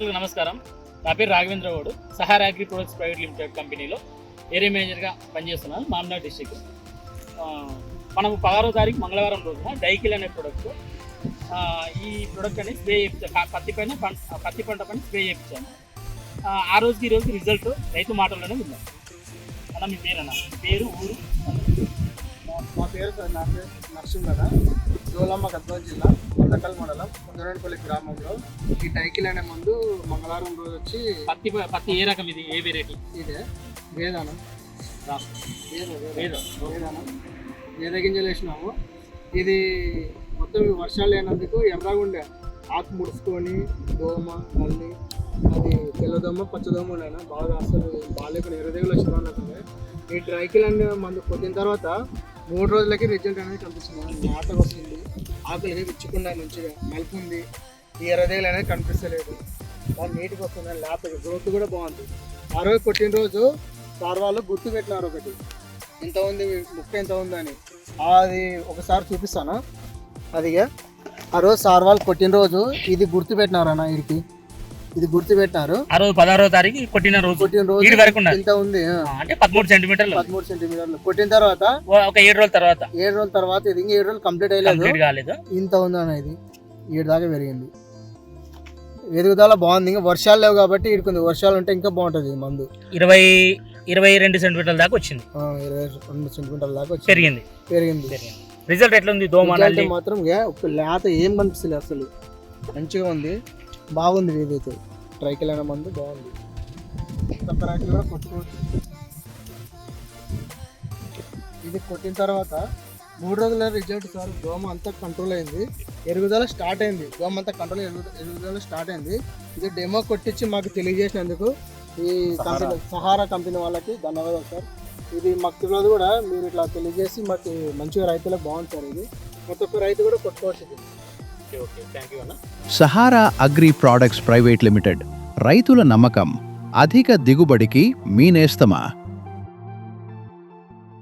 నమస్కారం. నా పేరు Raghavendra Goud. Sahara agri products private limited కంపెనీలో ఏరియా మేనేజర్గా పనిచేస్తున్నాను, మామనాడ్ డిస్ట్రిక్ట్. మనం 16వ తారీఖు మంగళవారం రోజున డైకిల్ అనే ప్రొడక్ట్, ఈ ప్రొడక్ట్ అనేది స్ప్రే చేయించాను. పత్తి పంట పైన స్ప్రే చేయించాను. ఆ రోజుకి ఈ రోజుకి రిజల్ట్ రైతు మాటల్లోనే విన్నాం. అన్న మీ పేరు, అన్న పేరు, ఊరు? నా పేరు నరసింహ, జోలమ్మ, గద్వాల జిల్లా, కొండకల్ మండలం, కొందరేపల్లి గ్రామంలో ఈ డైకిల్ అనే మందు మంగళవారం రోజు వచ్చి పత్తి ఏ రకం, ఇది ఏ వెరైటీ? ఇదే వేదానం వేదానం వేద గింజలు వేసినాము. ఇది మొత్తం వర్షాలు లేనందుకు ఎర్రగుండే ఆకు ముడుచుకొని దోమ నల్లి, అది తెల్లదోమ పచ్చదోమ ఉండేనా బాగా, అసలు బాగాలేకుండా ఎర్రదేగులు వచ్చిన. ఈ డైకిల్ అనే మందు కొట్టిన తర్వాత 3 రోజులకి రిజల్ట్ అనేది కనిపిస్తుంది. నాటకు వస్తుంది, ఆకులు విచ్చుకుండా మంచిగా మలుపు ఉంది, ఈ ఎర్రదేగులు అనేది కనిపిస్తలేదు, బాగా నీట్గా వస్తుంది, లేకపోతే గ్రోత్ కూడా బాగుంది. ఆ రోజు కొట్టిన రోజు సార్ వాళ్ళు గుర్తు పెట్టినారు, ఒకటి ఎంత ఉంది ముక్క ఎంత ఉందని. అది ఒకసారి చూపిస్తాను. అదిగా ఆ రోజు సార్ వాళ్ళు కొట్టిన రోజు ఇది గుర్తు పెట్టినారన్న, ఇది గుర్తు పెట్టినారు. ఆ రోజు 16వ తారీఖు కొట్టిన రోజు ఇంత ఉంది, అంటే 13 సెంటీమీటర్లు కొట్టిన తర్వాత ఒక 7 రోజుల తర్వాత ఇది ఇంకా 7 రోజులు కంప్లీట్ అయ్యలేదు, ఇంత ఉంది అన్న. ఇది 7 దాకా పెరిగింది, ఎదుగుదల బాగుంది. ఇంకా వర్షాలు లేవు కాబట్టి ఇది కొంచెం వర్షాలు ఉంటే ఇంకా బాగుంటుంది. ఈ మందు 22 సెంటీమీటర్ల దాకా వచ్చింది, 22 సెంటీమీటర్ల దాకా పెరిగింది. రిజల్ట్ ఎట్లా ఉంది? దోమ మాత్రం ఒక లేత ఏం కనిపిస్తుంది, అసలు మంచిగా ఉంది, బాగుంది. ఏదైతే ట్రైకిల్ అనే మందు బాగుంది. కొత్త రైతులు కూడా కొట్టుకోవచ్చు. ఇది కొట్టిన తర్వాత 3 రోజుల రిజల్ట్ సార్, దోమ అంతా కంట్రోల్ అయింది, ఎరుగుదల స్టార్ట్ అయింది, దోమ అంతా కంట్రోల్ ఎరుగుదల స్టార్ట్ అయింది. ఇది డెమో కొట్టించి మాకు తెలియజేసినందుకు ఈ కంపెనీ సహారా కంపెనీ వాళ్ళకి ధన్యవాదాలు సార్. ఇది మాకు తెలియదు కూడా, మీరు ఇట్లా తెలియజేసి మాకు మంచిగా రైతులకు బాగుంది సార్. ఇది ప్రతి ఒక్క రైతు కూడా కొట్టుకోవచ్చు. Sahara agri products private limited, రైతుల నమ్మకం, అధిక దిగుబడికి మీ నేస్తమా.